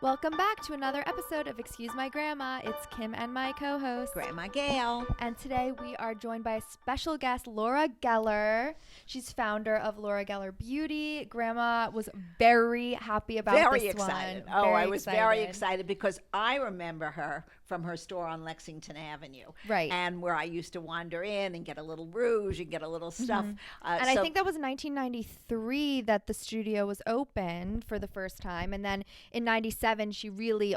Welcome back to another episode of Excuse My Grandma. It's Kim and my co-host, Grandma Gail. And today we are joined by a special guest, Laura Geller. She's founder of Laura Geller Beauty. Grandma was very happy about Very this excited. one. I was very excited because I remember her from her store on Lexington Avenue. Right. And where I used to wander in and get a little rouge and get a little stuff. And I think that was 1993 that the studio was open for the first time. And then in 97, she really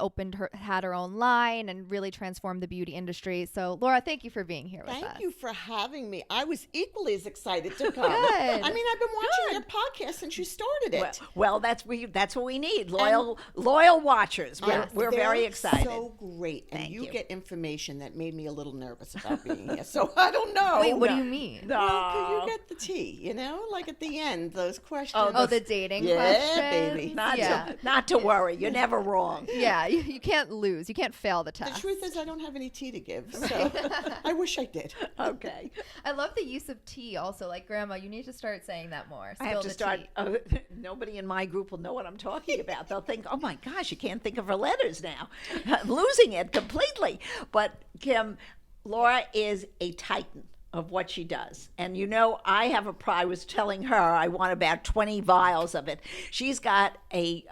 had her own line and really transformed the beauty industry. So Laura, thank you for being here with us. Thank you for having me. I was equally as excited to come. Good. I mean, I've been watching your podcast since you started it. Well, that's what we need. Loyal watchers. We're very excited. So great. And Thank you. Get information that made me a little nervous about being here. So I don't know. Wait, what do you mean? No. Well, 'cause you get the tea, like at the end, those questions. Oh, the dating questions. questions. Baby. Not to worry. You're never wrong. Yeah, you can't lose. You can't fail the test. The truth is I don't have any tea to give, so I wish I did. Okay. I love the use of tea also. Like, Grandma, you need to start saying that more. I have to start. Tea. Nobody in my group will know what I'm talking about. They'll think, oh my gosh, you can't think of her letters now. I'm losing it completely. But Kim, Laura is a titan of what she does. And I was telling her I want about 20 vials of it. She's got a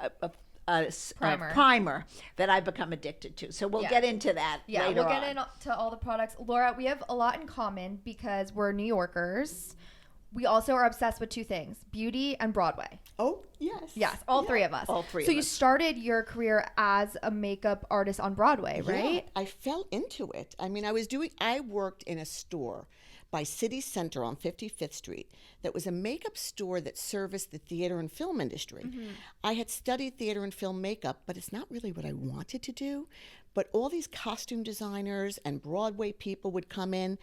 primer that I've become addicted to. So we'll get into that later we'll on. get into all the products. Laura, we have a lot in common because we're New Yorkers. We also are obsessed with two things, beauty and Broadway. Oh, yes. Yes, all three of us. All three So of you us. started your career as a makeup artist on Broadway, right? Yeah, I fell into it. I mean, I worked in a store by City Center on 55th Street that was a makeup store that serviced the theater and film industry. Mm-hmm. I had studied theater and film makeup, but it's not really what I wanted to do. But all these costume designers and Broadway people would come in,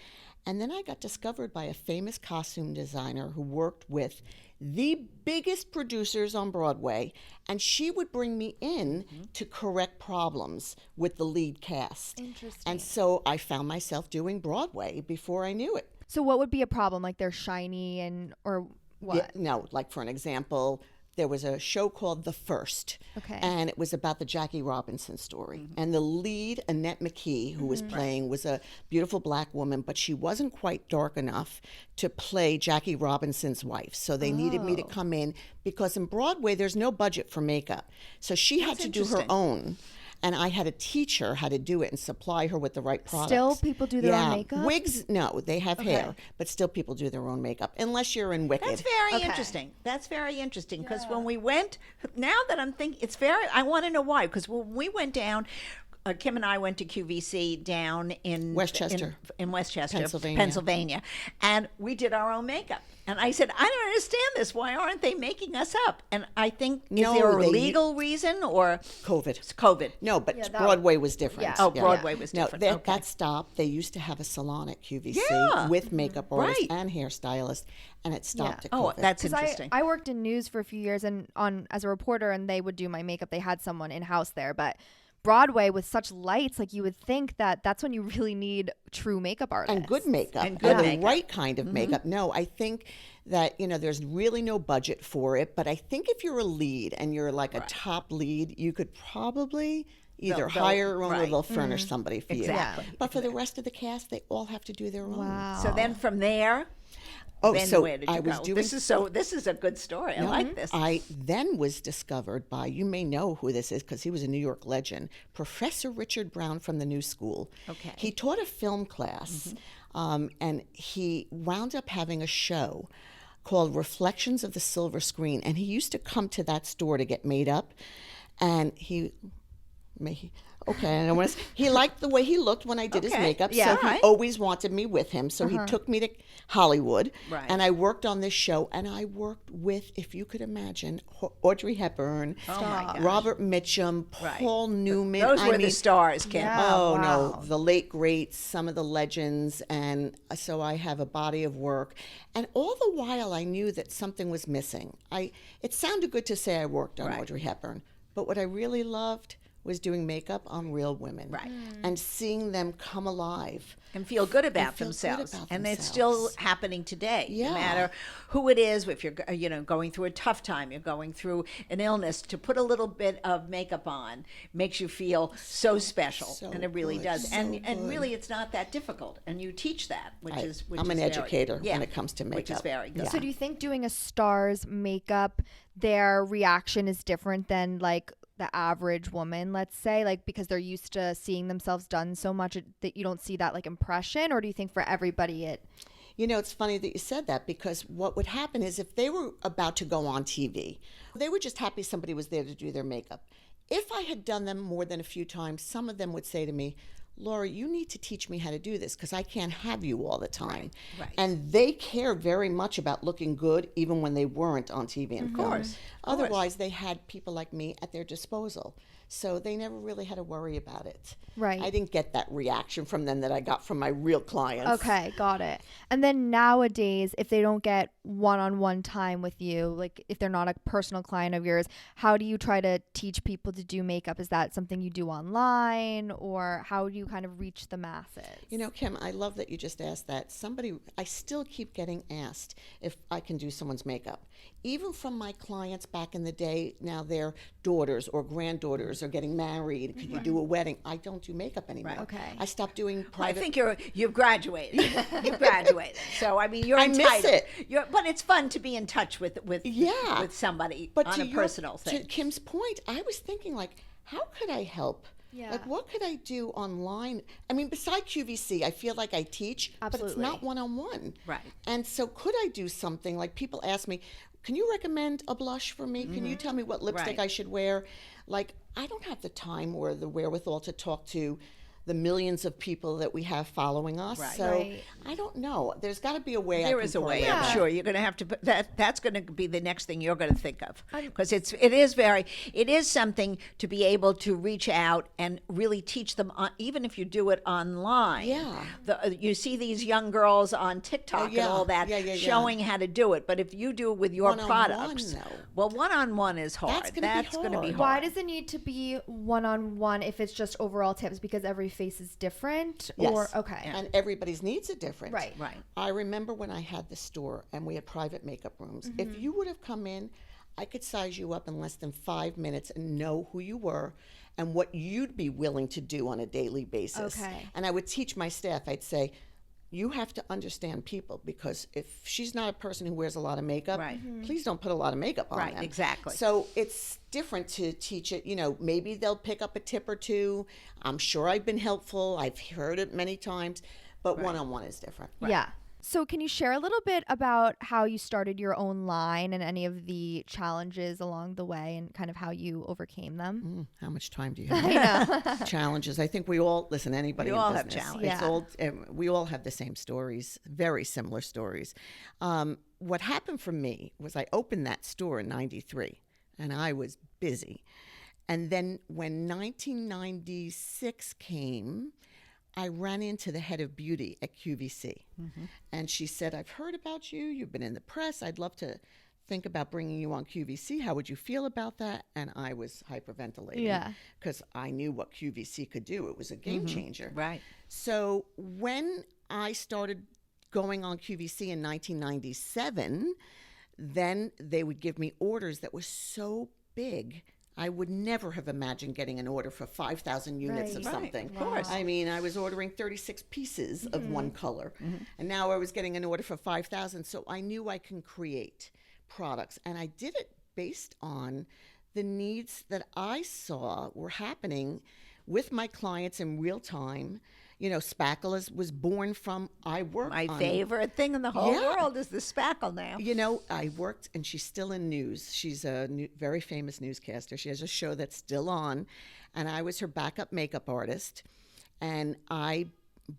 and then I got discovered by a famous costume designer who worked with the biggest producers on Broadway, and she would bring me in to correct problems with the lead cast. Interesting. And so I found myself doing Broadway before I knew it. So what would be a problem? Like they're shiny or what? Yeah, no, like for an example, there was a show called The First. Okay. And it was about the Jackie Robinson story. And the lead, Annette McKee, who was playing, was a beautiful black woman, but she wasn't quite dark enough to play Jackie Robinson's wife. So they needed me to come in because in Broadway, there's no budget for makeup. So she had to do her own. And I had to teach her how to do it and supply her with the right products. Still people do their own makeup? Wigs, no, they have hair, but still people do their own makeup, unless you're in Wicked. That's very interesting. That's very interesting because when we went, now that I'm thinking, I want to know why. Because when we went down, Kim and I went to QVC down in Westchester. in Westchester, Pennsylvania. and we did our own makeup. And I said, I don't understand this. Why aren't they making us up? And I think, is there a legal reason or? COVID. It's COVID. No, but Broadway was different. Yeah. Oh, Broadway was different. No, Okay. that stopped. They used to have a salon at QVC Yeah. with makeup artists Right. and hairstylists, and it stopped at Oh, COVID. that's 'Cause interesting. I worked in news for a few years and as a reporter, and they would do my makeup. They had someone in-house there, but Broadway with such lights, like you would think that's when you really need true makeup artists. and good makeup, And good the makeup. right kind of makeup. No, I think that there's really no budget for it, but I think if you're a lead and you're like a top lead, you could probably either They'll- hire or right. they'll furnish somebody for Exactly. you. But for the rest of the cast, they all have to do their own. Wow. So then from there, then so where did you I was go? doing. This is a good story. I like this. I then was discovered by, you may know who this is because he was a New York legend, Professor Richard Brown from the New School. Okay. He taught a film class, and he wound up having a show called Reflections of the Silver Screen, and he used to come to that store to get made up, and he liked the way he looked when I did his Okay. makeup, Yeah, so he right. always wanted me with him. So he took me to Hollywood, Right. and I worked on this show, and I worked with, if you could imagine, Audrey Hepburn, Oh my gosh. Robert Mitchum, Right. Paul Newman. Those were the stars, Kim. Yeah. Oh, Wow. no, the late greats, some of the legends, and so I have a body of work. And all the while I knew that something was missing. It sounded good to say I worked on Right. Audrey Hepburn, but what I really loved was doing makeup on real women. Right. And seeing them come alive. And feel good about feel good themselves. about And it's still themselves. happening today. Yeah. No matter who it is, if you're going through a tough time, you're going through an illness, to put a little bit of makeup on makes you feel so special. so And it really good, does. so And good. really it's not that difficult. And you teach that, which is I'm an very- educator yeah, when it comes to makeup. which is very good. Yeah. So do you think doing a star's makeup, their reaction is different than like the average woman, let's say, like because they're used to seeing themselves done so much that you don't see that like impression? Or do you think for everybody It's funny that you said that, because what would happen is if they were about to go on TV, they were just happy somebody was there to do their makeup. If I had done them more than a few times, some of them would say to me, Laura, you need to teach me how to do this because I can't have you all the time. Right. And they care very much about looking good even when they weren't on TV and film. course. Otherwise, they had people like me at their disposal. So they never really had to worry about it. Right. I didn't get that reaction from them that I got from my real clients. Okay, got it. And then nowadays, if they don't get one-on-one time with you, like if they're not a personal client of yours, how do you try to teach people to do makeup? Is that something you do online, or how do you kind of reach the masses? Kim, I love that you just asked that. I still keep getting asked if I can do someone's makeup. Even from my clients back in the day, now their daughters or granddaughters are getting married. Could you do a wedding? I don't do makeup anymore. Right. Okay. I stopped doing private. I think you've graduated. You've graduated. So I mean, you're I miss entitled. it. But it's fun to be in touch with Yeah. with somebody But on to a your- personal thing. To Kim's point, I was thinking how could I help? Yeah. Like, what could I do online? I mean, beside QVC, I feel like I teach, but it's Absolutely. not one-on-one. Right. And so could I do something like people ask me, can you recommend a blush for me? Can you tell me what lipstick Right. I should wear? Like, I don't have the time or the wherewithal to talk to the millions of people that we have following us. Right. So Right. I don't know. There's got to be a way. There is a way, Yeah. I'm sure. You're going to have to put that's going to be the next thing you're going to think of, I'm- because it is something to be able to reach out and really teach them even if you do it online. Yeah. You see these young girls on TikTok yeah. and all that Yeah. showing how to do it, but if you do it with your One-on-one, products, though. well, one-on-one is hard. That's gonna be hard. Why does it need to be one-on-one if it's just overall tips? Because every face is different? Or Yes. okay. And everybody's needs are different. Right. Right. I remember when I had the store and we had private makeup rooms. If you would have come in, I could size you up in less than 5 minutes and know who you were and what you'd be willing to do on a daily basis. Okay. And I would teach my staff, I'd say, you have to understand people, because if she's not a person who wears a lot of makeup, Right. please don't put a lot of makeup on Right, them. exactly. So it's different to teach it. Maybe they'll pick up a tip or two. I'm sure I've been helpful. I've heard it many times, but one-on-one is different. Yeah. So can you share a little bit about how you started your own line and any of the challenges along the way and kind of how you overcame them? How much time do you have? Challenges. I think we all listen. Anybody We in all have business, challenges. It's Yeah. all. We all have the same stories, very similar stories. What happened for me was I opened that store in '93, and I was busy. And then when 1996 came, I ran into the head of beauty at QVC, and she said, I've heard about you. You've been in the press. I'd love to think about bringing you on QVC. How would you feel about that? And I was hyperventilating Yeah. because I knew what QVC could do. It was a game changer. Right. So when I started going on QVC in 1997, then they would give me orders that were so big. I would never have imagined getting an order for 5,000 units of Right. something. Of course. I mean, I was ordering 36 pieces of one color, and now I was getting an order for 5,000. So I knew I can create products, and I did it based on the needs that I saw were happening with my clients in real time. Spackle was born from I worked My on favorite thing in the whole Yeah. world is the spackle now. I worked, and she's still in news. She's a very famous newscaster. She has a show that's still on, and I was her backup makeup artist. And I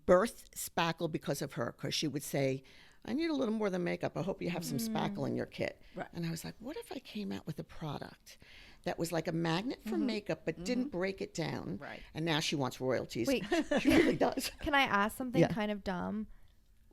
birthed Spackle because of her, because she would say, I need a little more than makeup. I hope you have some Spackle in your kit. Right. And I was like, what if I came out with a product that was like a magnet for makeup but didn't break it down? Right. And now she wants royalties. Wait. She really does. Can I ask something Yeah. kind of dumb?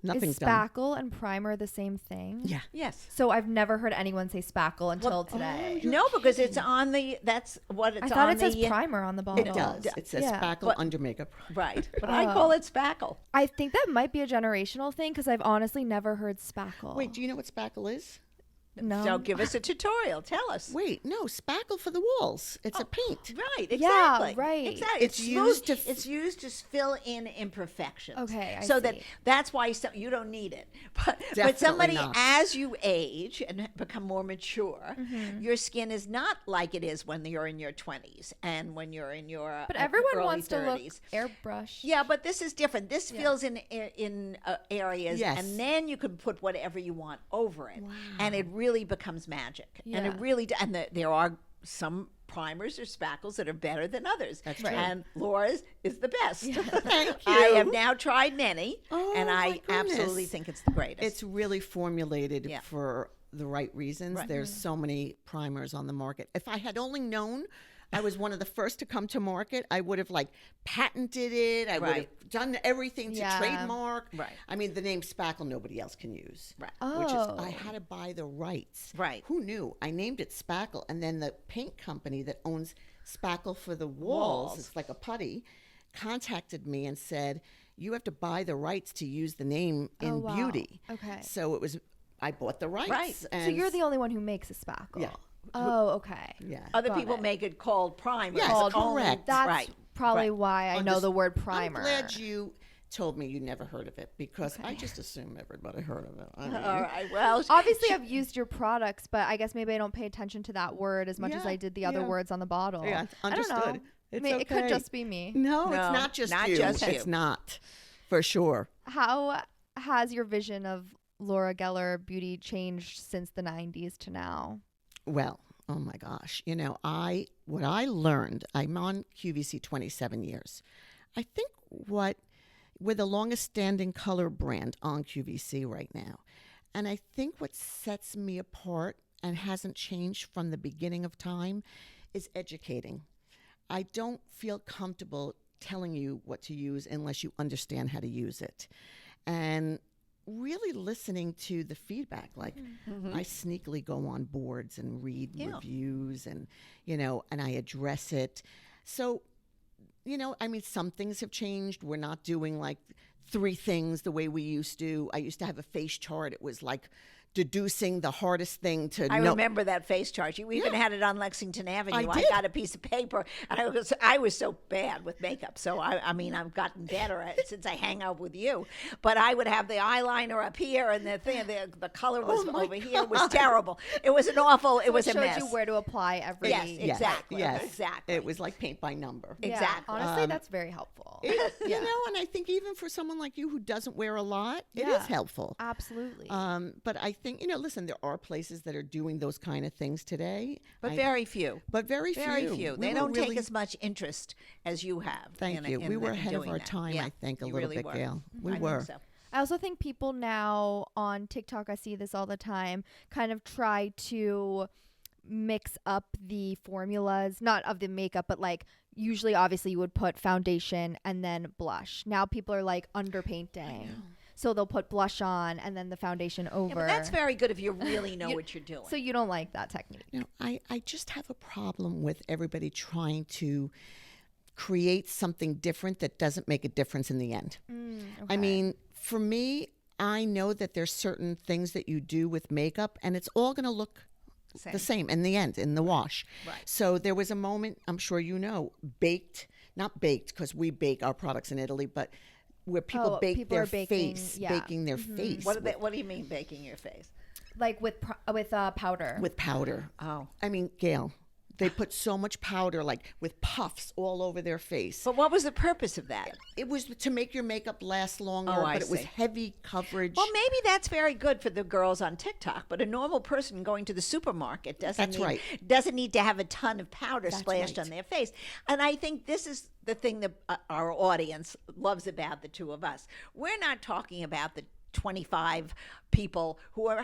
Nothing's Is done. spackle and primer the same thing? Yeah. Yes. So I've never heard anyone say spackle until today. No, because it's on the. That's what it's I thought on it says the. primer on the bottle. It does. It says Yeah. spackle But- under makeup. Right, but I call it spackle. I think that might be a generational thing because I've honestly never heard spackle. Wait, do you know what spackle is? no. So give us a tutorial. Tell us. Wait, no, spackle for the walls. It's a paint. Right, Yeah, exactly. right. Exactly. It's It's used used to it's used to fill in imperfections. Okay, I so that see. that's why you don't need it. But Definitely somebody not. as you age and become more mature, Mm-hmm. your skin is not like it is when you're in your 20s and when you're in your But everyone early wants 30s. to look airbrush. Yeah, but this is different. This fills in areas, Yes. and then you can put whatever you want over it, and it really becomes magic. And it Yeah. really, there are some primers or spackles that are better than others. That's true. And Laura's is the best. Thank I you. have now tried many, Oh, and I my goodness. absolutely think it's the greatest. It's really formulated Yeah. for the right reasons. Right. There's so many primers on the market. If I had only known I was one of the first to come to market, I would have patented it. I would Right. have done everything to Yeah. trademark. Right. I mean, the name spackle nobody else can use. Right. Which is Oh. I had to buy the rights. Right. Who knew? I named it Spackle, and then the paint company that owns Spackle for the walls, it's like a putty, contacted me and said, "You have to buy the rights to use the name in Oh, wow. beauty." Okay. So I bought the rights. Right. So And you're the only one who makes a spackle. Yeah. Oh, okay. yeah. Other Got people it. make it called primer. Yes, It's only- correct. That's right. probably Right. why I know the word primer. I'm glad you told me you never heard of it because I just assume everybody heard of it. I mean, All right. Well, Obviously, I've used your products, but I guess maybe I don't pay attention to that word as much as Yeah, I did the other yeah. words on the bottle. Yeah, I don't know. understood. It's It could okay. just be me. No, No, it's not just not you. just It's you. not, for sure. How has your vision of Laura Geller beauty changed since the 90s to now? Well, oh my gosh. What I learned, I'm on QVC 27 years. I think we're the longest standing color brand on QVC right now. And I think what sets me apart and hasn't changed from the beginning of time is educating. I don't feel comfortable telling you what to use unless you understand how to use it. And really listening to the feedback. I sneakily go on boards and read reviews and I address it. So, some things have changed. We're not doing 3 things the way we used to. I used to have a face chart. It was deducing the hardest thing to I know. remember that face chart. You even had it on Lexington Avenue. I did. got a piece of paper, and I was so bad with makeup. So I've gotten better since I hang out with you. But I would have the eyeliner up here, and the color was over here. It was terrible. It was an awful. It was a showed mess. you where to apply every. Yes, exactly. Yes. Exactly. It was like paint by number. Yeah, Exactly. honestly, that's very helpful. You know, and I think even for someone like you who doesn't wear a lot, it Yeah. is helpful. Absolutely. But I think, listen, there are places that are doing those kind of things today. But very few. But very Very few. few. We They were don't really- take as much interest as you have. Thank you. We were ahead of our time, I think, a you little really bit, were. Gail. We I think were. so. I also think people now on TikTok, I see this all the time, kind of try to mix up the formulas, not of the makeup, but usually obviously you would put foundation and then blush. Now people are underpainting. So they'll put blush on and then the foundation over. Yeah, but that's very good if you really know what you're doing. So you don't like that technique. I just have a problem with everybody trying to create something different that doesn't make a difference in the end. I mean, for me, I know that there's certain things that you do with makeup and it's all going to look the same in the end, in the wash. Right. So there was a moment, I'm sure not baked because we bake our products in Italy, but where people bake people their are baking, face, yeah. baking their face What do you mean baking your face? With powder. with powder. Oh. I mean, Gail, they put so much powder, with puffs all over their face. But what was the purpose of that? It was to make your makeup last longer, Oh, I but it was see. heavy coverage. Well, maybe that's very good for the girls on TikTok, but a normal person going to the supermarket That's right. doesn't need to have a ton of powder That's splashed right. on their face. And I think this is the thing that our audience loves about the two of us. We're not talking about the 25 people who are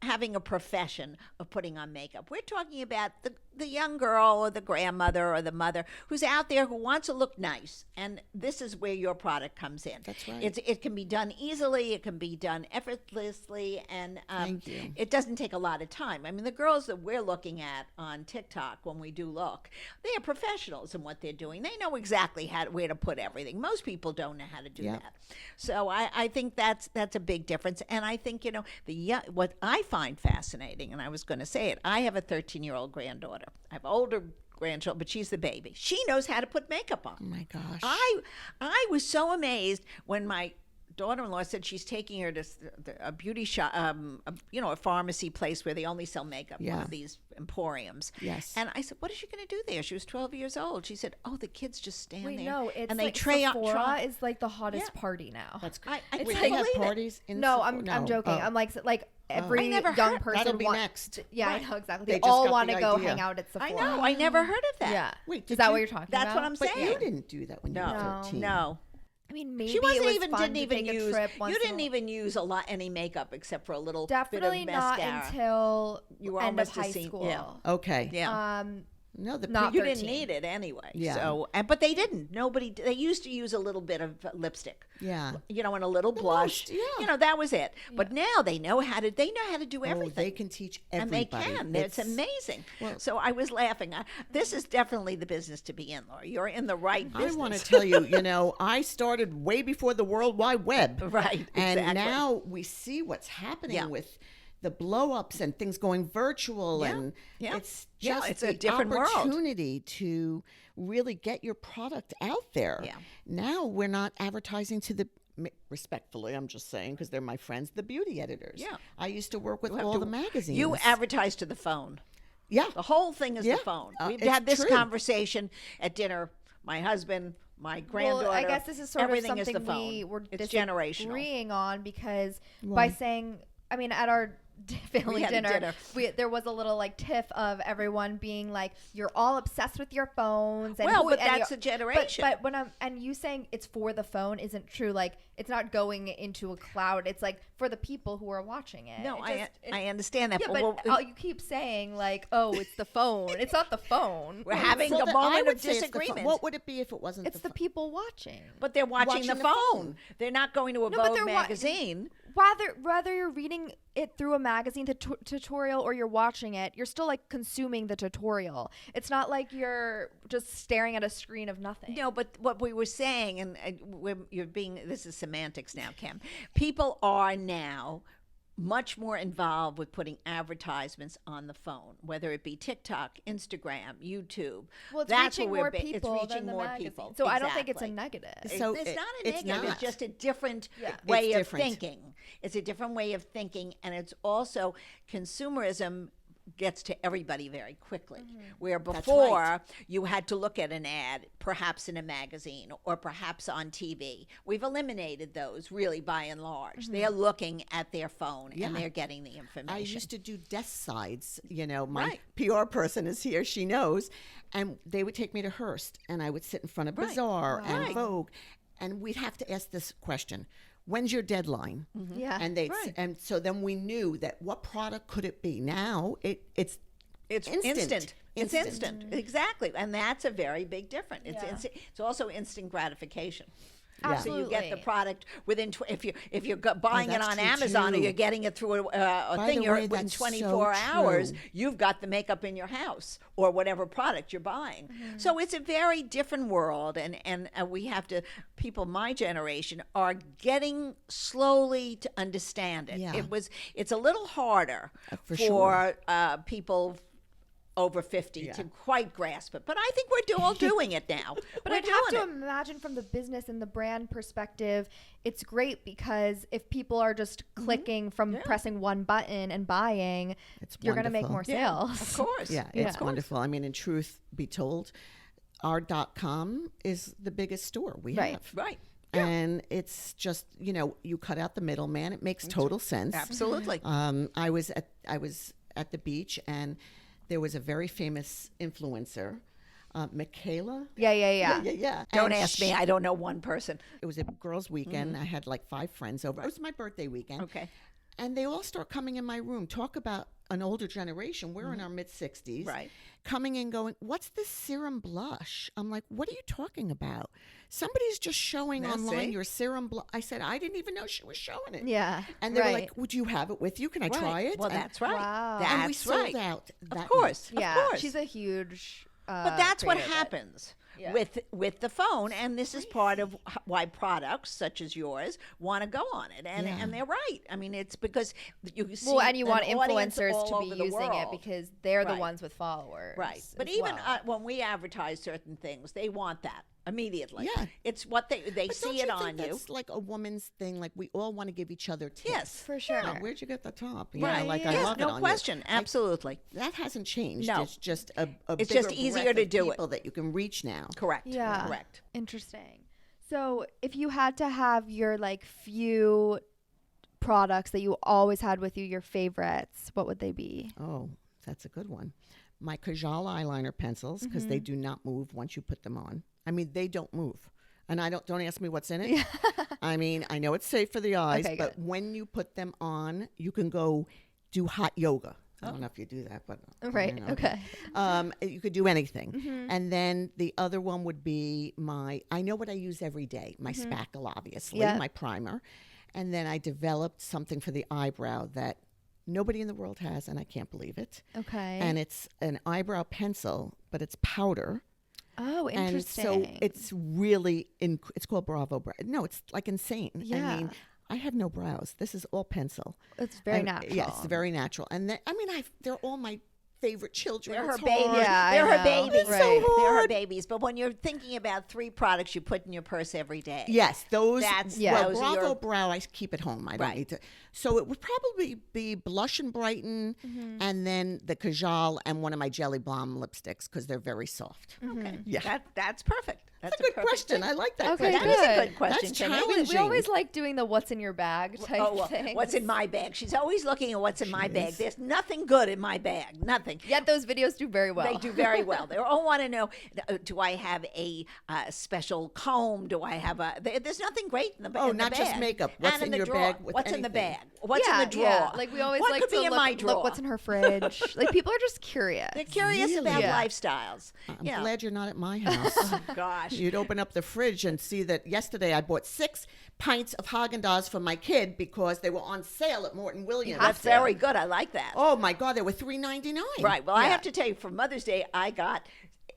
having a profession of putting on makeup. We're talking about the the young girl or the grandmother or the mother who's out there who wants to look nice, and this is where your product comes in. That's right. It can be done easily, it can be done effortlessly, and Thank you. it doesn't take a lot of time. I mean, the girls that we're looking at on TikTok, when we do look, they are professionals in what they're doing. They know exactly where to put everything. Most people don't know how to do Yep. that. So I think that's a big difference. And I think, what I find fascinating, and I was going to say it, I have a 13-year-old granddaughter. I have older grandchildren, but she's the baby. She knows how to put makeup on. Oh my gosh. I was so amazed when my daughter-in-law said she's taking her to a beauty shop, a pharmacy place where they only sell makeup, one Yeah. of these emporiums. Yes. And I said, "What is she going to do there?" She was 12 years old. She said, "Oh, the kids just stand Wait, there no, it's and they like Sephora is like the hottest Yeah. party now. That's I great. can't They have believe it. parties in No, Sephora? I'm joking. Oh. I'm like every I never young heard- person That'll be wants. next. Yeah, Right. I know exactly. They They just all got want to the go idea. hang out at Sephora. I know. I never heard of that. Yeah. Wait, Is did that you- what you're talking That's about? what I'm But saying. you didn't do that when you No, were 13. no. I mean, maybe She wasn't it was even fun didn't to even take a use. trip once You in a didn't even use any makeup except for a little Definitely bit of not mascara. until You were end of almost a high senior. school. Yeah. Okay. Yeah. No, the Not You 13. didn't need it anyway. Yeah. So, but they didn't. Nobody. They used to use a little bit of lipstick. Yeah. And a little blush. most, yeah. That was it. But now they know how to. They know how to do Oh, everything. they can teach and they everybody. can. It's amazing. well- So I was laughing. This is definitely the business to be in, Laura. You're in the right I business. want to tell you, I started way before the World Wide Web. Right, And exactly. now we see what's happening Yeah. with the blow-ups and things going virtual. Yeah, And yeah. it's Yeah, just it's a the different world. opportunity to really get your product out there. Yeah. Now we're not advertising to the respectfully, I'm just saying, because they're my friends, the beauty editors. Yeah. I used to work with You have all to- the magazines. You advertise to the phone. Yeah. The whole thing is Yeah. the phone. We've It's had this true. conversation at dinner. My husband, my granddaughter. Well, I guess this is sort everything of is the something phone. we were It's generational. disagreeing on because Why? by saying, I mean, at our family had a dinner, dinner. there was a little like tiff of everyone being like, "You're all obsessed with your phones." And Well, who- but and that's you're- a generation. But when and you saying it's for the phone isn't true. Like it's not going into a cloud. It's like for the people who are watching it. No, It just- I understand that. Yeah, but but you keep saying like, "Oh, it's the phone." It's not the phone. we're having So a I moment would of say it's the phone. disagreement. What would it be if it wasn't It's the people watching. But they're watching the Watching the phone. phone. They're not going to a No, but Vogue they're magazine. Whether you're reading it through a magazine tutorial or you're watching it, you're still like consuming the tutorial. It's not like you're just staring at a screen of nothing. No, but what we were saying, and this is semantics now, Kim. People are now much more involved with putting advertisements on the phone, whether it be TikTok, Instagram, YouTube. Well, it's That's reaching what we're more ba- people it's reaching than the more magazine. people. So I don't think it's a Exactly. negative. So It's not a it's negative. not. It's just a different Yeah. way It's of different. thinking. It's a different way of thinking, and it's also consumerism gets to everybody very quickly. Where before you had to look at an ad, perhaps in a magazine or perhaps on TV. We've eliminated those really by and large. They're looking at their phone Yeah. and they're getting the information. I used to do desk sides. My Right. PR person is here; she knows, and they would take me to Hearst, and I would sit in front of Right. Bazaar and Right. Vogue, and we'd have to ask this question: when's your deadline? Yeah. And they Right. and so then we knew that what product could it be? Now it's It's instant. It's instant. Exactly. And that's a very big difference. It's Yeah. it's also instant gratification. Yeah. So you get the Absolutely. product within if you're buying it that's on true, Amazon or too. you're getting it through a By thing, the you're way, within that's 24 so hours, true. you've got the makeup in your house or whatever product you're buying. So it's a very different world, and we have to. People my generation are getting slowly to understand it. Yeah. It's a little harder For for people over 50 to quite grasp it. But I think we're all doing it now. But we're I'd have to doing it. imagine from the business and the brand perspective, it's great because if people are just clicking from pressing one button and buying, It's you're going to make wonderful. more sales. Of course. yeah, Yeah. it's wonderful. I mean, in truth be told, our .com is the biggest store we Right. have. Right. And it's just you cut out the middleman. It makes total sense. Absolutely. I was at the beach, and there was a very famous influencer, Michaela. Yeah. Yeah. Don't And ask me. I don't know one person. It was a girls' weekend. I had like 5 friends over. It was my birthday weekend. Okay. And they all start coming in my room, talk about an older generation. We're in our mid-60s. Right. Coming in going, what's this serum blush? I'm like, what are you talking about? Somebody's just showing Now, online see? your serum blush. I said, I didn't even know she was showing it. Yeah. And they were right. like, would you have it with you? Can I try it? Well, And- that's right. Wow. That's and we sold right. out that Of course. night. Yeah. Of course. She's a huge. But that's what creator that- happens Yeah. with the phone, and this is part of why products such as yours want to go on it, and Yeah. and they're right. I mean, it's because you see Well, and you an want audience influencers all to be over the using it world. because they're the Right. ones with followers. Right. But as even well. when we advertise certain things, they want that immediately. Yeah. It's what they But see don't it you on think you. that's like a woman's thing? Like we all want to give each other tips. Yes. for sure. Oh, where'd you get the top? Right. Like yes, I love it no on question. you. Absolutely. That hasn't changed. No. It's just a It's bigger just easier breadth to of do it. people that you can reach now. Correct. Yeah. Correct. Interesting. So, if you had to have your like few products that you always had with you, your favorites, what would they be? Oh, that's a good one. My Kajal eyeliner pencils, because Mm-hmm. they do not move once you put them on. I mean, they don't move. And don't ask me what's in it. I mean, I know it's safe for the eyes, Okay, but when you put them on, you can go do hot yoga. I don't know if you do that, but Right. you know. Okay. You could do anything. Mm-hmm. And then the other one would be I know what I use every day, my spackle, obviously, Mm-hmm. Yeah. my primer. And then I developed something for the eyebrow that nobody in the world has, and I can't believe it. Okay. And it's an eyebrow pencil, but it's powder. oh, interesting. And so it's really, it's called Bravo Brow. No, it's like insane. Yeah. I mean, I have no brows. This is all pencil. It's very And- natural. Yes, very natural. And I mean, they're all my favorite children. They're her It's babies. hard. Yeah, I They're her know. babies. It's so They're her hard. babies. But when you're thinking about 3 products you put in your purse every day. Yes, those. That's- Yeah. Well, those are Bravo your- Brow, I keep at home. I don't Right. need to. So it would probably be Blush and Brighten, and then the Kajal and one of my Jelly Bomb lipsticks because they're very soft. Okay. Yeah. That's perfect. That's a good perfect question. thing. I like that. Okay, question. That is a good. good question. That's Kim. challenging. we always like doing the what's in your bag type Oh, well, thing. what's in my bag? She's always looking at what's in my bag. There's nothing good in my bag. Nothing. Yet those videos do very well. They do very well. They all want to know: do I have a special comb? Do I have a? There's nothing great in the bag. Oh, not just makeup. What's and in the your drawer. bag with What's in the anything? bag? What's in the drawer? Yeah. Like we always what like could to be in look, my drawer? look what's in her fridge. Like people are just curious. They're curious Really? about Yeah. lifestyles. I'm yeah. glad you're not at my house. Gosh. You'd open up the fridge and see that yesterday I bought 6 pints of Haagen-Dazs for my kid because they were on sale at Morton Williams. That's very good. I like that. Oh my God, they were $3.99. Right. Well, I Yeah. have to tell you, for Mother's Day, I got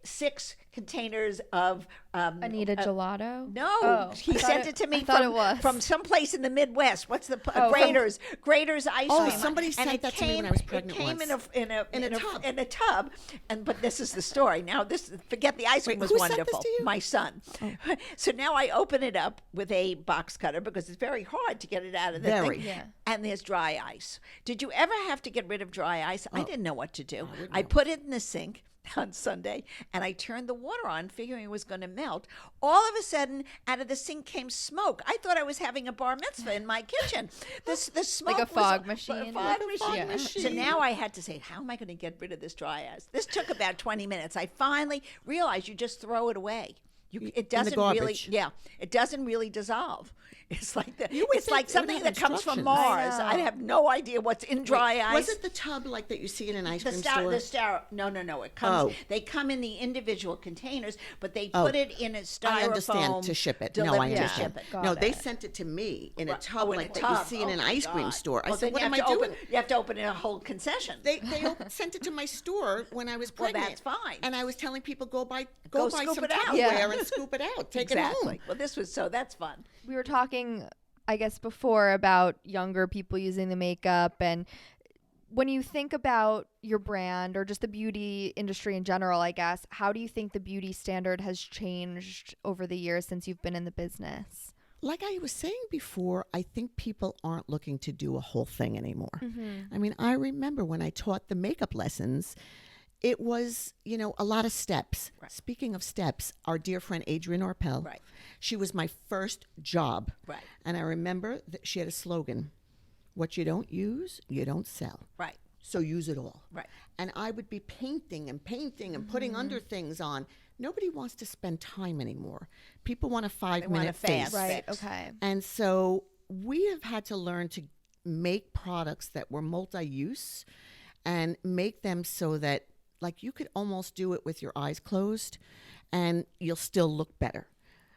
6 containers of Anita Gelato? No, Oh, he I thought sent it to me I thought from, it was. from someplace in the Midwest. What's the Oh, from- Graders ice Oh, cream? somebody And sent it that to me when I was pregnant It came once. in a tub. In a tub, and but this is the story. Now forget the ice cream Wait, was who sent this wonderful. to you? My son. So now I open it up with a box cutter because it's very hard to get it out of the Very. thing. Yeah. And there's dry ice. Did you ever have to get rid of dry ice? Oh. I didn't know what to do. I put it in the sink on Sunday, and I turned the water on, figuring it was going to melt. All of a sudden, out of the sink came smoke. I thought I was having a bar mitzvah in my kitchen. The smoke Like a was fog machine? Fog Like a machine. fog Yeah. machine. So now I had to say, how am I going to get rid of this dry ice? This took about 20 minutes. I finally realized you just throw it away. It doesn't really, garbage. it doesn't really dissolve. It's like You would it's think like it would something have that comes from instructions. Mars. I I know. have no idea what's in dry Wait, ice. Was it the tub like that you see in an ice cream store? No. It comes. Oh. They come in the individual containers, but they put it in a styrofoam. I understand to ship it. No, delivered I to understand. ship it. Got No, they it. sent it to me in a Right. tub Oh, in like a that tub. you see in Oh, an my ice cream God. store. I Well, said, then what you am I have to doing? You have to open a whole concession. They sent it to my store when I was Well, pregnant. that's fine. And I was telling people go buy Go some scoop it out. Tupperware Yeah. and scoop it out. Take it home. Exactly. Well, that's fun. We were talking, I guess, before about younger people using the makeup. And when you think about your brand or just the beauty industry in general, I guess, how do you think the beauty standard has changed over the years since you've been in the business? Like I was saying before, I think people aren't looking to do a whole thing anymore. I mean, I remember when I taught the makeup lessons, it was, a lot of steps. Right. Speaking of steps, our dear friend Adrienne Orpel, Right. she was my first job. Right. And I remember that she had a slogan, what you don't use, you don't sell. Right. So use it all. Right. And I would be painting and putting under things on. Nobody wants to spend time anymore. People want a 5-minute fast face. Right. fix. Okay. And so we have had to learn to make products that were multi-use and make them so that like you could almost do it with your eyes closed and you'll still look better.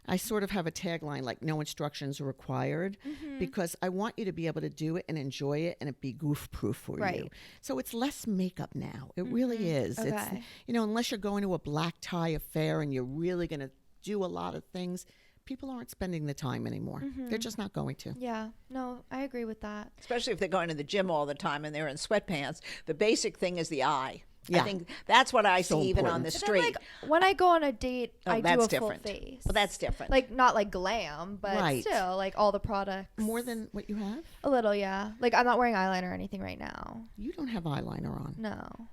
I sort of have a tagline like no instructions are required because I want you to be able to do it and enjoy it and it be goof proof for you. So it's less makeup now. It really is. Okay. It's, you know, unless you're going to a black tie affair and you're really going to do a lot of things, people aren't spending the time anymore. They're just not going to. Yeah. No, I agree with that. Especially if they're going to the gym all the time and they're in sweatpants. The basic thing is the eye. Yeah. I think that's what I So see even on important. the But then, street. like, when I go on a date, I do that's a different. full face. Well, that's different. Like, not like glam, but Right. still, like, all the products. More than what you have? A little, yeah. Like, I'm not wearing eyeliner or anything right now. You don't have eyeliner on. No.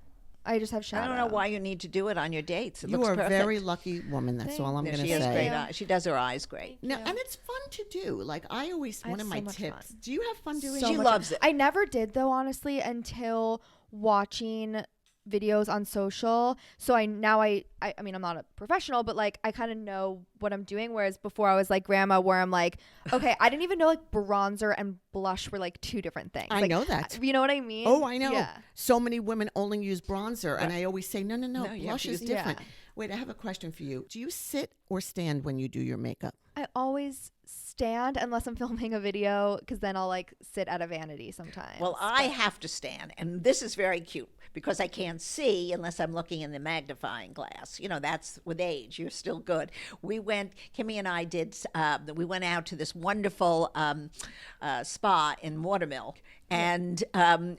I just have I shadow. don't know why you need to do it on your dates. It You looks are a perfect. very lucky woman. That's all I'm Yeah, going to she has say. great eyes. She does her eyes great. No, and it's fun to do. Like I always, I one have of so my much tips. fun. Do you have fun doing So She it? much loves fun. it. I never did, though, honestly, until watching videos on social. So I mean, I'm not a professional, but like I kind of know what I'm doing. Whereas before I was like grandma, where I'm like, okay, I didn't even know like bronzer and blush were like two different things. I Like, know that. You know what I mean? Oh, I know. Yeah. So many women only use bronzer, and I always say, no, No, you have blush to is use- different. Yeah. Wait, I have a question for you. Do you sit or stand when you do your makeup? I always stand unless I'm filming a video, because then I'll like sit at a vanity sometimes. Well, I have to stand, and this is very cute because I can't see unless I'm looking in the magnifying glass. You know, that's with age. You're still good. Kimmy and I we went out to this wonderful spa in Watermill. And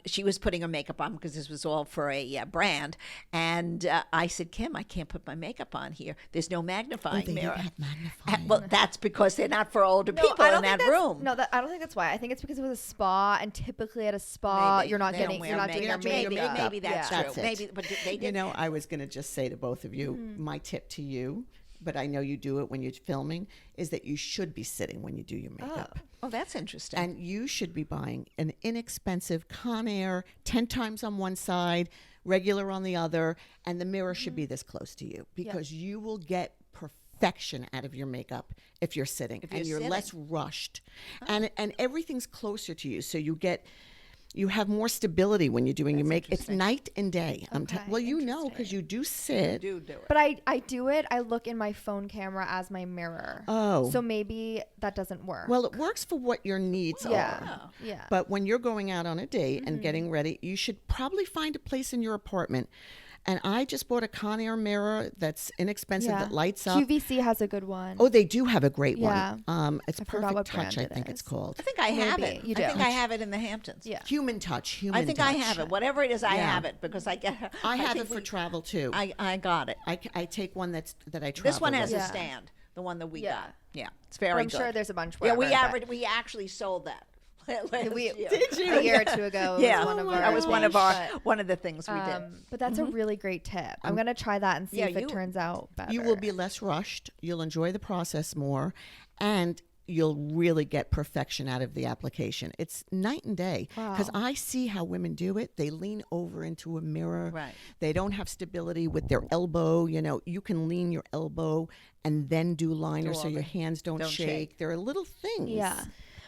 she was putting her makeup on because this was all for a brand. And I said, Kim, I can't put my makeup on here. There's no magnifying they mirror. don't have magnifying. Well, that's because they're not for older people I in don't think that that's- room. No, I don't think that's why. I think it's because it was a spa, and typically at a spa, Maybe. you're not They getting, don't you're wear not doing your makeup. Maybe- makeup. Maybe that's Yeah. That's true. it. Maybe, but they did. You know, I was going to just say to both of you, my tip to you, but I know you do it when you're filming, is that you should be sitting when you do your makeup. Oh, that's interesting. And you should be buying an inexpensive Conair, 10 times on one side, regular on the other, and the mirror should be this close to you because you will get perfection out of your makeup if you're sitting and you're less rushed. And everything's closer to you, so you have more stability when you're doing your makeup. It's night and day. Well, you know, because you do sit. do it. But I do it. I look in my phone camera as my mirror. Oh. So maybe that doesn't work. Well, it works for what your needs are. Yeah. But when you're going out on a date and getting ready, you should probably find a place in your apartment. And I just bought a Conair mirror that's inexpensive that lights up. QVC has a good one. Oh, they do have a great Yeah. one. It's I forgot Perfect what Touch, brand I it think is. it's called. I think I have Maybe. it. You I think do. I have it in the Hamptons. Yeah. Human Touch. I think I Touch. have it. Whatever it is, I Yeah. have it because I get. I have think it for travel too. I got it. I take one that I travel This one has with. a Yeah. stand. The one that we Yeah. got. Yeah, it's But very I'm good. sure there's a bunch. Yeah, wherever, we actually sold that. Last We- year. Did you? a year or two ago. Yeah, was one of our that was one of things, our but, one of the things we did. But that's a really great tip. I'm gonna try that and see yeah, if it you- turns out better. You will be less rushed. You'll enjoy the process more, and you'll really get perfection out of the application. It's night and day because Wow. I see how women do it. They lean over into a mirror. Right. They don't have stability with their elbow. You know, you can lean your elbow and then do liner so all your the- hands don't shake. shake. There are little things. Yeah.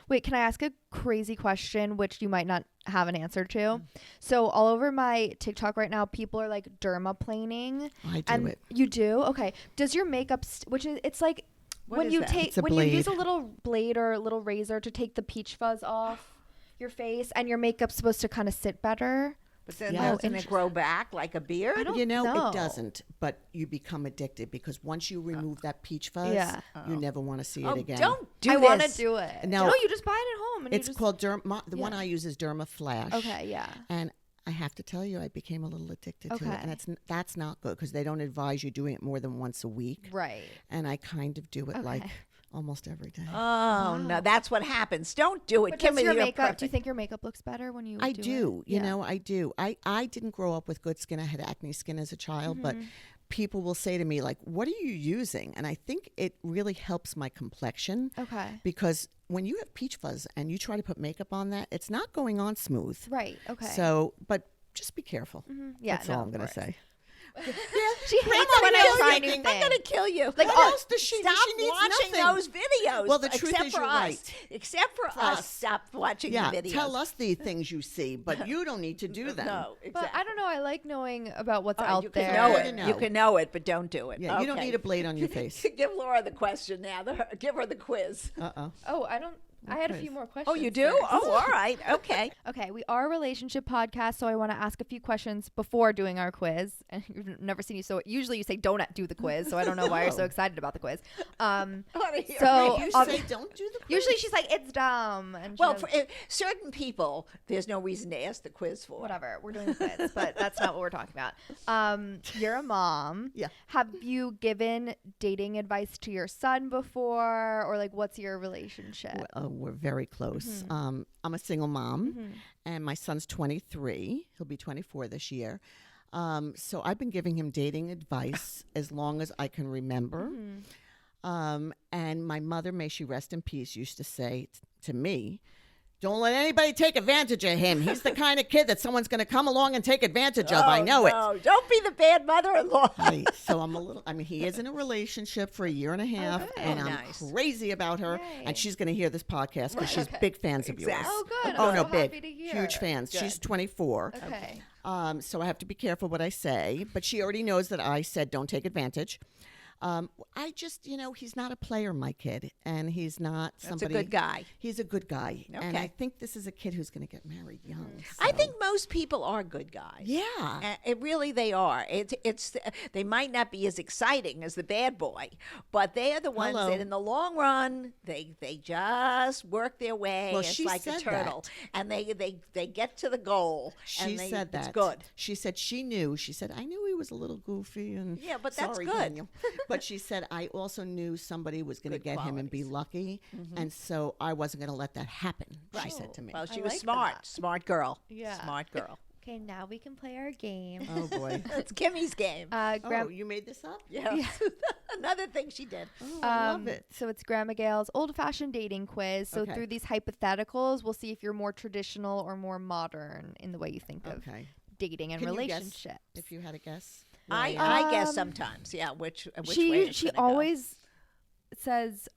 Wait, can I ask a crazy question, which you might not have an answer to? So all over my TikTok right now, people are like dermaplaning. I do and it. You do? Okay. Does your makeup, which is, it's like What when is you that? take, It's a when you use a blade. little blade or a little razor to take the peach fuzz off your face, and your makeup's supposed to kind of sit better. But then Yeah. doesn't it grow back like a beard? I don't You know, know. it doesn't, but you become addicted because once you remove that peach fuzz, Yeah. you never want to see Oh, it again. don't do I this. want to do it. No. No, you just buy it at home. And It's you just, called the one Yeah. I use is Derma Flash. Okay, yeah. And I have to tell you, I became a little addicted to it, Okay. and that's not good because they don't advise you doing it more than once a week. Right. And I kind of do it like Okay. almost every day. Oh no, that's what happens. Don't do it. But Kimmy, does your you're makeup, do you perfect. think your makeup looks better when you I do do. it? You Yeah. know, I do. I didn't grow up with good skin. I had acne skin as a child, but Mm-hmm. people will say to me like, "What are you using?" And I think it really helps my complexion. Okay. Because when you have peach fuzz and you try to put makeup on that, it's not going on smooth. Right. Okay. So, but just be careful. Yeah, That's no, all I'm of going to course. say. She hates when I try new things. I'm gonna kill you. Like, what else does she? Stop She needs watching nothing. those videos. Well, the truth except is for you're us. right. Except for us, stop watching the videos. Tell us the things you see, but you don't need to do them. No, exactly. But I don't know. I like knowing about what's You out can there. know Good to it. know. You can know it, but don't do it. Yeah, you don't Okay. need a blade on your face. Give Laura the question now. Give her the quiz. Oh, I don't. I had a few more questions. Oh, you do? first. Oh, all right. Okay. Okay, we are a relationship podcast, so I want to ask a few questions before doing our quiz. And you've never seen you, so usually you say don't do the quiz, so I don't know why you're so excited about the quiz. So You say don't do the quiz. usually she's like it's dumb, and she Well, goes, for certain people, there's no reason to ask the quiz for. whatever, we're doing the quiz, but that's not what we're talking about. You're a mom. Yeah. Have you given dating advice to your son before, or like what's your relationship? We're very close. I'm a single mom, and my son's 23. He'll be 24 this year. So I've been giving him dating advice as long as I can remember. And my mother, may she rest in peace, used to say to me, don't let anybody take advantage of him. He's the kind of kid that someone's going to come along and take advantage of. I know No, don't be the bad mother-in-law. it. So I'm a little, he is in a relationship for a year and a half, good. and I'm Nice. crazy about her. Yay. And she's going to hear this podcast because she's big fans of yours. Exactly. Oh, good. Oh, I'm no, so big. happy to hear. Huge fans. Good. She's 24. Okay. So I have to be careful what I say, but she already knows that I said don't take advantage. I just, he's not a player, my kid, and he's not That's somebody. a good guy. He's a good guy, and Okay. I think this is a kid who's going to get married young. I so- think most people are good guys. Yeah. It really they are. It's they might not be as exciting as the bad boy, but they are the ones Hello. that in the long run they just work their way. Well, it's she like a said turtle, and they get to the goal. She and said that. it's good. She said she knew. She said I knew he was a little goofy and Yeah, but that's sorry, good. Daniel. But she said I also knew somebody was going to Good get him and be qualities. lucky, and so I wasn't going to let that happen. She said to me. Well, she I was like smart, that. smart girl. Yeah. Smart girl. Okay, now we can play our game. Oh boy. It's Kimmy's game. Oh, you made this up? Yeah. Another thing she did. Oh, I love it. So it's Grandma Gail's old-fashioned dating quiz. So Okay. through these hypotheticals, we'll see if you're more traditional or more modern in the way you think of Okay. dating and Can you guess relationships. if you had a guess? I guess Um, sometimes. Yeah. Which way She it's gonna go. always says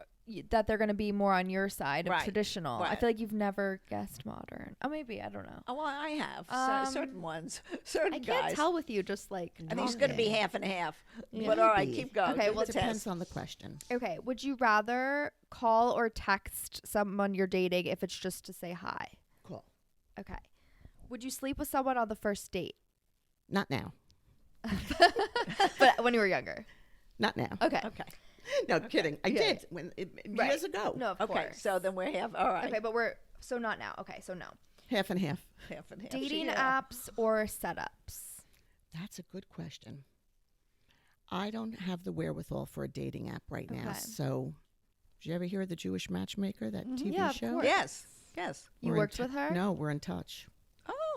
that they're going to be more on your side of Right, traditional. I right. feel like you've never guessed modern. Oh, maybe, I don't know. Oh, well, I have certain ones, certain I can't guys. tell with you just like I think it's going to be Okay. half and half. Yeah. But all right, Maybe. keep going. Okay, Do well, It the depends test. on the question. Okay, would you rather call or text someone you're dating if it's just to say hi? Cool. Okay. Would you sleep with someone on the first date? Not now. But when you were younger. Not now. Okay. Okay. No, kidding. I Yeah, did Right. years ago. No, of Okay. course. So then we have all right. Okay, but we're so not now. Okay, so no. Half and half. Half and half. Dating Yeah. apps or setups? That's a good question. I don't have the wherewithal for a dating app right now. Okay. So, did you ever hear of the Jewish Matchmaker, that TV Yeah, of show? course. Yes. Yes. You We're in worked with her? No, we're in touch.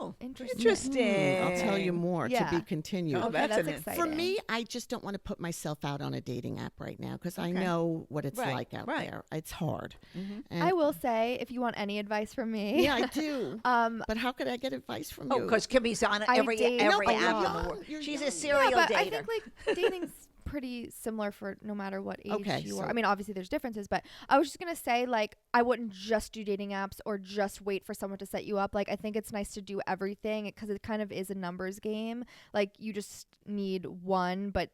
Oh, Interesting. interesting. I'll tell you more Yeah. to be continued. Oh, Okay, that's that's an- exciting. For me, I just don't want to put myself out on a dating app right now because I Okay. know what it's Right, like out right. there. It's hard. Mhm. And I will say, if you want any advice from me, Yeah, I do. um, But how could I get advice from Oh, you? because Kimmy's on I every date- every No, app you're in the young. world. You're She's young. a serial yeah, but dater. I think like dating's pretty similar for no matter what age Okay, you so- are. I mean, obviously there's differences, but I was just gonna say like I wouldn't just do dating apps or just wait for someone to set you up. Like I think it's nice to do everything because it kind of is a numbers game. Like you just need one, but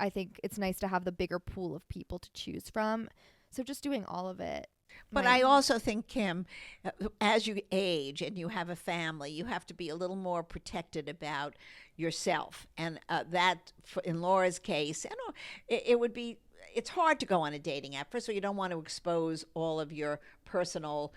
I think it's nice to have the bigger pool of people to choose from. So just doing all of it. But might- I also think, Kim, as you age and you have a family, you have to be a little more protected about yourself. And in Laura's case, it would be. It's hard to go on a dating app. First of all, you don't want to expose all of your personal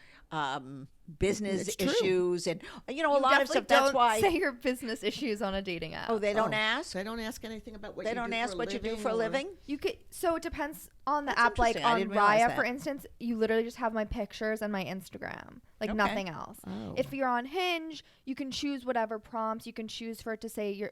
business It's true. issues, and a You lot of definitely stuff. That's don't why. say your business issues on a dating app. Oh, they don't ask. They don't ask anything about what They you don't do ask for a what you do living for a or- living. You could, so it depends on the That's app. Like interesting. I on didn't realize Raya, that. for instance, you literally just have my pictures and my Instagram, like Okay. nothing else. Oh. If you're on Hinge, you can choose whatever prompts. You can choose for it to say your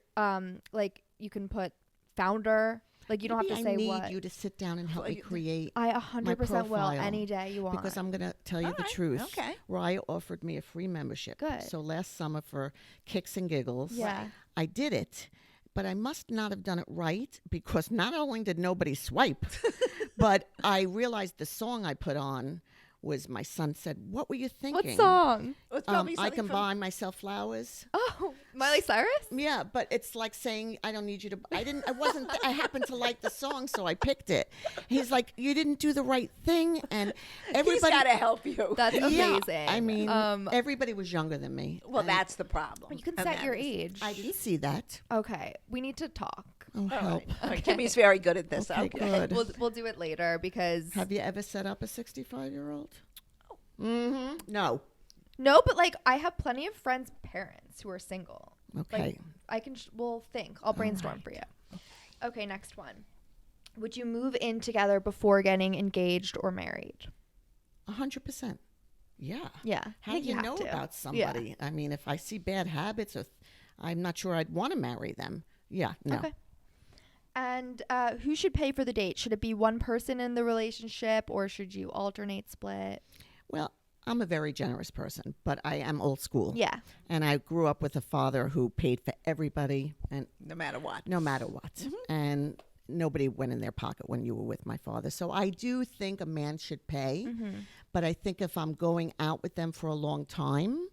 like you can put founder. Like you don't have Maybe to say I need what. you to sit down and help Well, me create I 100% will profile, any day you want. because I'm going to tell you All the right, truth. okay. Raya offered me a free membership. Good. So last summer for kicks and giggles, Yeah. I did it but I must not have done it right because not only did nobody swipe, but I realized the song I put on was, my son said, "What were you thinking?" What song? It's probably I something can from- buy myself flowers. Oh, Miley Cyrus? Yeah, but it's like saying, I don't need you to. I wasn't. I happened to like the song, so I picked it. He's like, you didn't do the right thing, and He's everybody. got to help you. That's Yeah, amazing. I mean, everybody was younger than me. Well, and that's the problem. you can And set that your is- age. I didn't see that. Okay, we need to talk. Oh, All help. right. All right. Kimmy's very good at this. Okay, good. We'll do it later because Have you ever set up a 65-year-old? Mm-hmm. No. no, but like I have plenty of friends' parents who are single. Okay. Like, I can. We'll think. I'll brainstorm for you. Okay, next one. Would you move in together before getting engaged or married? 100%. Yeah. Yeah. How I do think you have know to. about somebody? I mean, if I see bad habits, I'm not sure I'd want to marry them. Yeah. No. Okay. And who should pay for the date? Should it be one person in the relationship, or should you alternate split? Well, I'm a very generous person, but I am old school. Yeah. And I grew up with a father who paid for everybody, and No matter what. no matter what. And nobody went in their pocket when you were with my father. So I do think a man should pay, but I think if I'm going out with them for a long time,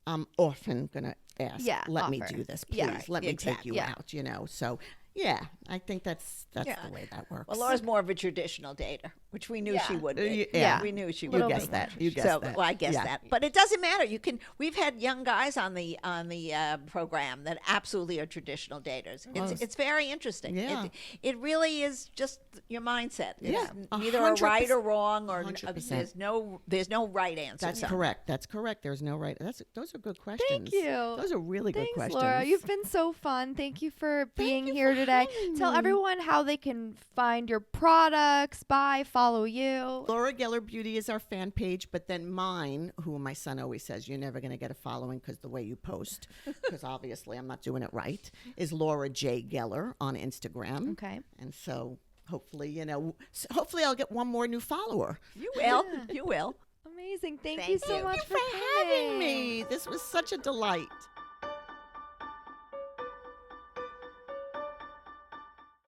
I'm often going to ask, Yeah, let me offer. do this, please. Yeah, let me take you yeah. out, So, yeah, I think that's Yeah. the way that works. Well, Laura's more of a traditional dater, which we knew she would be. Yeah. We knew she You would be. guessed that. You So, guessed that. well, I guess Yeah. that, but it doesn't matter. You can. We've had young guys on the program that absolutely are traditional daters. It's very interesting. Yeah. It really is just your mindset. It's Yeah, neither a right 100%. or wrong, or 100%. there's no right answer. That's to it. correct. That's correct. There's no right. Those are good questions. Thank you. Those are really good Thanks, questions. Laura. You've been so fun. Thank you for being you here for today. having Tell me. everyone how they can find your products, buy, follow you. Laura Geller Beauty is our fan page, but then mine, who my son always says, you're never going to get a following because the way you post, because obviously I'm not doing it right, is Laura J. Geller on Instagram. Okay. And so hopefully, hopefully I'll get one more new follower. You will. You will. Amazing. Thank Thank you so you. much Thank you for having coming. me. This was such a delight.